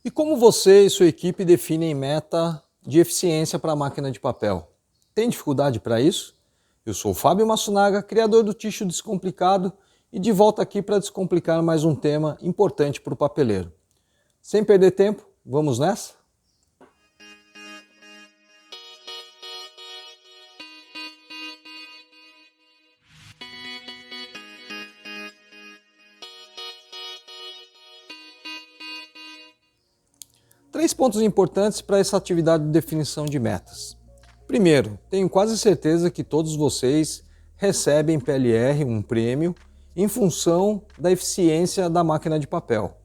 E como você e sua equipe definem meta de eficiência para a máquina de papel? Tem dificuldade para isso? Eu sou o Fábio Matsunaga, criador do Ticho Descomplicado, e de volta aqui para descomplicar mais um tema importante para o papeleiro. Sem perder tempo, vamos nessa? Três pontos importantes para essa atividade de definição de metas. Primeiro, tenho quase certeza que todos vocês recebem PLR, um prêmio, em função da eficiência da máquina de papel.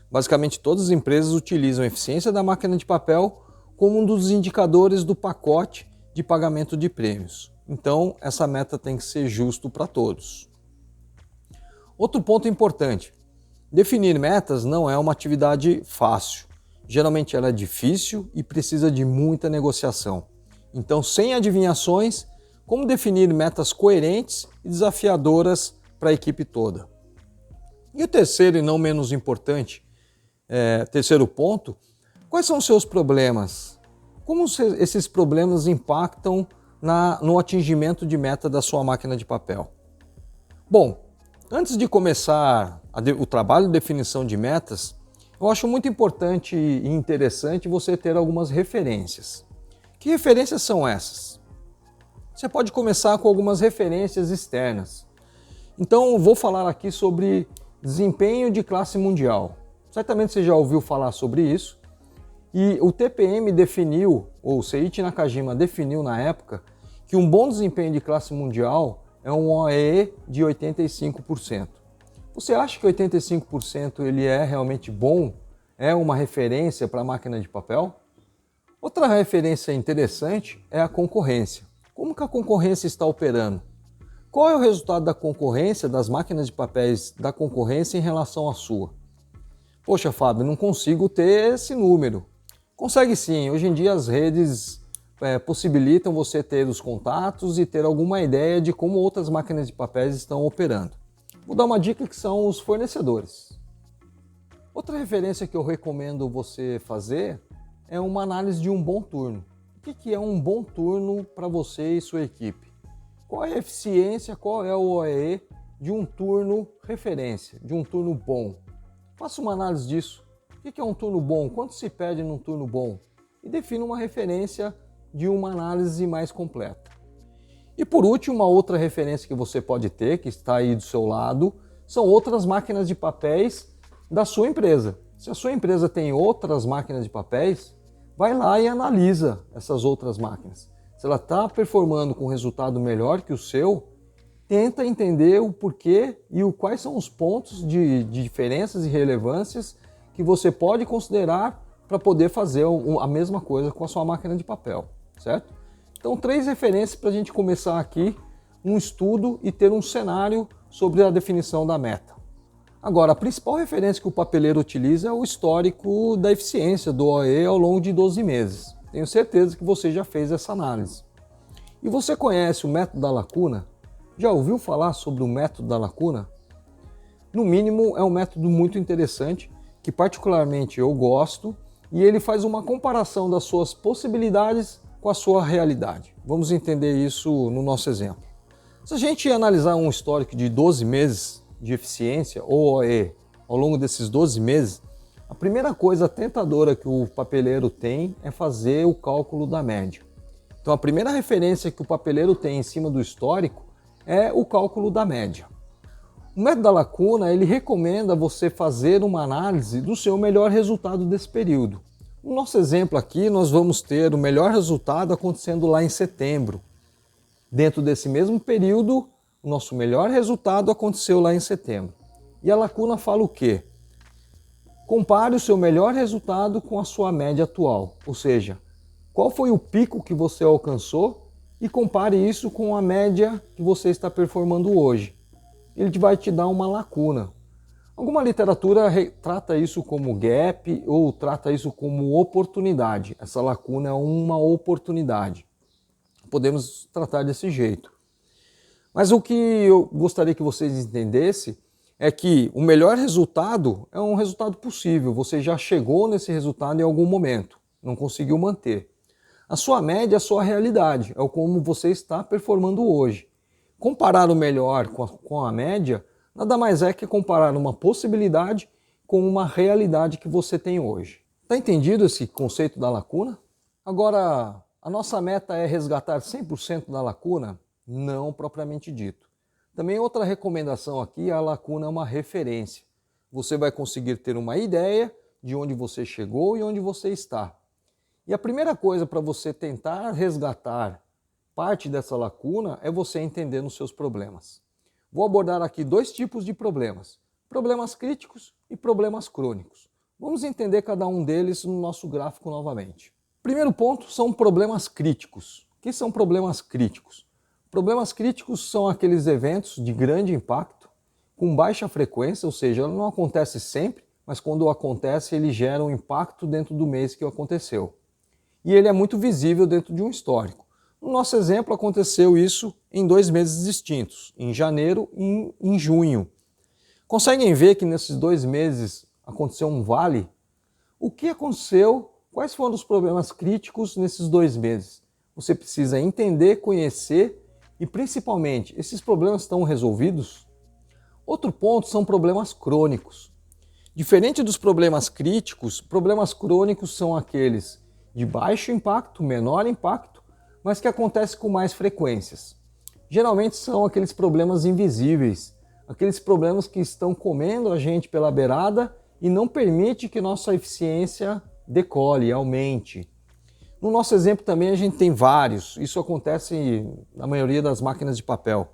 Basicamente, todas as empresas utilizam a eficiência da máquina de papel como um dos indicadores do pacote de pagamento de prêmios. Então, essa meta tem que ser justo para todos. Outro ponto importante: definir metas não é uma atividade fácil. Geralmente ela é difícil e precisa de muita negociação. Então, sem adivinhações, como definir metas coerentes e desafiadoras para a equipe toda? E o terceiro e não menos importante, terceiro ponto, quais são os seus problemas? Como esses problemas impactam no atingimento de meta da sua máquina de papel? Bom, antes de começar o trabalho de definição de metas, eu acho muito importante e interessante você ter algumas referências. Que referências são essas? Você pode começar com algumas referências externas. Então, vou falar aqui sobre desempenho de classe mundial. Certamente você já ouviu falar sobre isso. E o TPM definiu, ou Seiichi Nakajima definiu na época, que um bom desempenho de classe mundial é um OEE de 85%. Você acha que 85% ele é realmente bom? É uma referência para a máquina de papel? Outra referência interessante é a concorrência. Como que a concorrência está operando? Qual é o resultado da concorrência, das máquinas de papéis da concorrência em relação à sua? Poxa, Fábio, não consigo ter esse número. Consegue sim. Hoje em dia as redes possibilitam você ter os contatos e ter alguma ideia de como outras máquinas de papéis estão operando. Vou dar uma dica que são os fornecedores. Outra referência que eu recomendo você fazer é uma análise de um bom turno. O que é um bom turno para você e sua equipe? Qual é a eficiência, qual é o OEE de um turno referência, de um turno bom? Faça uma análise disso. O que é um turno bom? Quanto se perde num turno bom? E defina uma referência de uma análise mais completa. E por último, uma outra referência que você pode ter, que está aí do seu lado, são outras máquinas de papéis da sua empresa. Se a sua empresa tem outras máquinas de papéis, vai lá e analisa essas outras máquinas. Se ela está performando com resultado melhor que o seu, tenta entender o porquê e quais são os pontos de diferenças e relevâncias que você pode considerar para poder fazer a mesma coisa com a sua máquina de papel, certo? Então, três referências para a gente começar aqui um estudo e ter um cenário sobre a definição da meta. Agora, a principal referência que o papeleiro utiliza é o histórico da eficiência do OE ao longo de 12 meses. Tenho certeza que você já fez essa análise. E você conhece o método da lacuna? Já ouviu falar sobre o método da lacuna? No mínimo, é um método muito interessante, que particularmente eu gosto, e ele faz uma comparação das suas possibilidades com a sua realidade. Vamos entender isso no nosso exemplo. Se a gente analisar um histórico de 12 meses de eficiência, ou OE, ao longo desses 12 meses, a primeira coisa tentadora que o papeleiro tem é fazer o cálculo da média. Então a primeira referência que o papeleiro tem em cima do histórico é o cálculo da média. O método da lacuna, ele recomenda você fazer uma análise do seu melhor resultado desse período. No nosso exemplo aqui, nós vamos ter o melhor resultado acontecendo lá em setembro. Dentro desse mesmo período, o nosso melhor resultado aconteceu lá em setembro. E a lacuna fala o quê? Compare o seu melhor resultado com a sua média atual. Ou seja, qual foi o pico que você alcançou e compare isso com a média que você está performando hoje. Ele vai te dar uma lacuna. Alguma literatura trata isso como gap ou trata isso como oportunidade. Essa lacuna é uma oportunidade. Podemos tratar desse jeito. Mas o que eu gostaria que vocês entendessem é que o melhor resultado é um resultado possível, você já chegou nesse resultado em algum momento, não conseguiu manter. A sua média é a sua realidade, é o como você está performando hoje. Comparar o melhor com a média nada mais é que comparar uma possibilidade com uma realidade que você tem hoje. Está entendido esse conceito da lacuna? Agora, a nossa meta é resgatar 100% da lacuna? Não propriamente dito. Também outra recomendação aqui, a lacuna é uma referência. Você vai conseguir ter uma ideia de onde você chegou e onde você está. E a primeira coisa para você tentar resgatar parte dessa lacuna é você entender os seus problemas. Vou abordar aqui 2 tipos de problemas: problemas críticos e problemas crônicos. Vamos entender cada um deles no nosso gráfico novamente. Primeiro ponto são problemas críticos. O que são problemas críticos? Problemas críticos são aqueles eventos de grande impacto, com baixa frequência, ou seja, não acontece sempre, mas quando acontece ele gera um impacto dentro do mês que aconteceu. E ele é muito visível dentro de um histórico. No nosso exemplo aconteceu isso em 2 meses distintos, em janeiro e em junho. Conseguem ver que nesses 2 meses aconteceu um vale? O que aconteceu? Quais foram os problemas críticos nesses 2 meses? Você precisa entender, conhecer e principalmente, esses problemas estão resolvidos? Outro ponto são problemas crônicos. Diferente dos problemas críticos, problemas crônicos são aqueles de baixo impacto, menor impacto, mas que acontecem com mais frequências. Geralmente são aqueles problemas invisíveis, aqueles problemas que estão comendo a gente pela beirada e não permite que nossa eficiência decole, aumente. No nosso exemplo também a gente tem vários, isso acontece na maioria das máquinas de papel.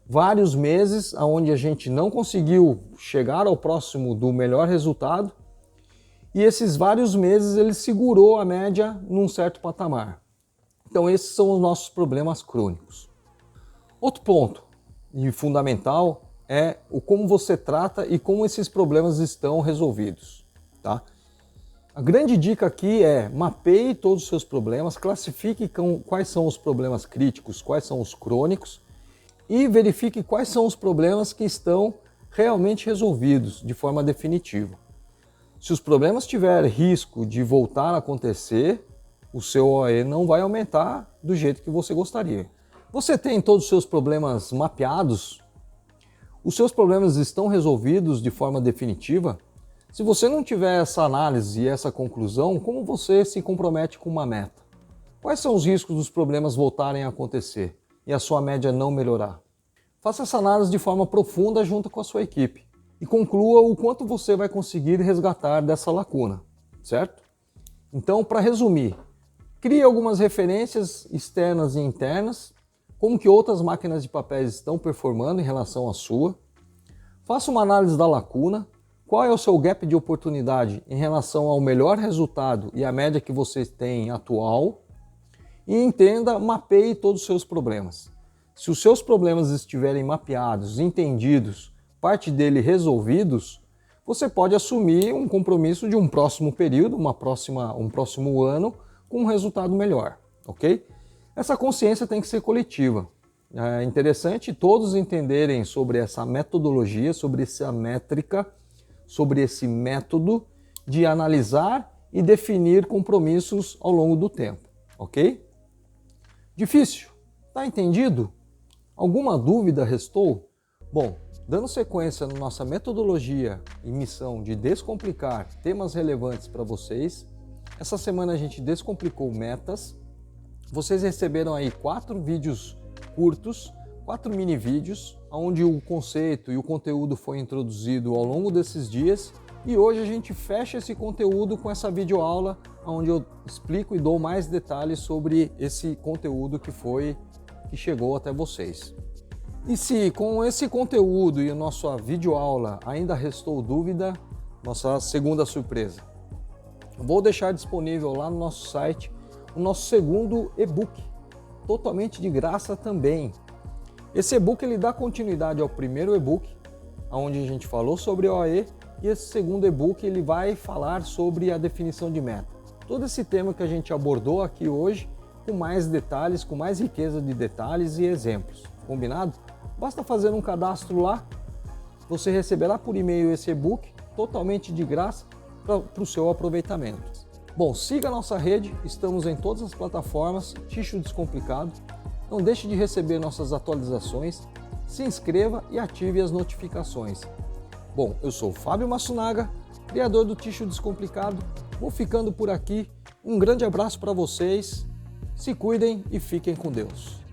Vários meses onde a gente não conseguiu chegar ao próximo do melhor resultado e esses vários meses ele segurou a média num certo patamar. Então esses são os nossos problemas crônicos. Outro ponto e fundamental é o como você trata e como esses problemas estão resolvidos, tá? A grande dica aqui é mapeie todos os seus problemas, classifique quais são os problemas críticos, quais são os crônicos e verifique quais são os problemas que estão realmente resolvidos de forma definitiva. Se os problemas tiverem risco de voltar a acontecer, o seu OE não vai aumentar do jeito que você gostaria. Você tem todos os seus problemas mapeados? Os seus problemas estão resolvidos de forma definitiva? Se você não tiver essa análise e essa conclusão, como você se compromete com uma meta? Quais são os riscos dos problemas voltarem a acontecer e a sua média não melhorar? Faça essa análise de forma profunda junto com a sua equipe e conclua o quanto você vai conseguir resgatar dessa lacuna, certo? Então, para resumir, crie algumas referências externas e internas, como que outras máquinas de papéis estão performando em relação à sua. Faça uma análise da lacuna. Qual é o seu gap de oportunidade em relação ao melhor resultado e à média que você tem atual? E entenda, mapeie todos os seus problemas. Se os seus problemas estiverem mapeados, entendidos, parte dele resolvidos, você pode assumir um compromisso de um próximo período, um próximo ano, com um resultado melhor, ok? Essa consciência tem que ser coletiva. É interessante todos entenderem sobre essa metodologia, sobre essa métrica, sobre esse método de analisar e definir compromissos ao longo do tempo, ok? Difícil? Tá entendido? Alguma dúvida restou? Bom, dando sequência na nossa metodologia e missão de descomplicar temas relevantes para vocês, essa semana a gente descomplicou metas. Vocês receberam aí 4 vídeos curtos, 4 mini vídeos, onde o conceito e o conteúdo foi introduzido ao longo desses dias e hoje a gente fecha esse conteúdo com essa videoaula onde eu explico e dou mais detalhes sobre esse conteúdo que chegou até vocês. E se com esse conteúdo e a nossa videoaula ainda restou dúvida, nossa segunda surpresa. Vou deixar disponível lá no nosso site o nosso segundo e-book, totalmente de graça também. Esse e-book ele dá continuidade ao primeiro e-book, onde a gente falou sobre OE, e esse segundo e-book ele vai falar sobre a definição de meta. Todo esse tema que a gente abordou aqui hoje, com mais detalhes, com mais riqueza de detalhes e exemplos. Combinado? Basta fazer um cadastro lá você receberá por e-mail esse e-book totalmente de graça para o seu aproveitamento. Bom, siga a nossa rede, estamos em todas as plataformas, Ticho Descomplicado. Não deixe de receber nossas atualizações, se inscreva e ative as notificações. Bom, eu sou Fábio Matsunaga, criador do Ticho Descomplicado. Vou ficando por aqui. Um grande abraço para vocês, se cuidem e fiquem com Deus.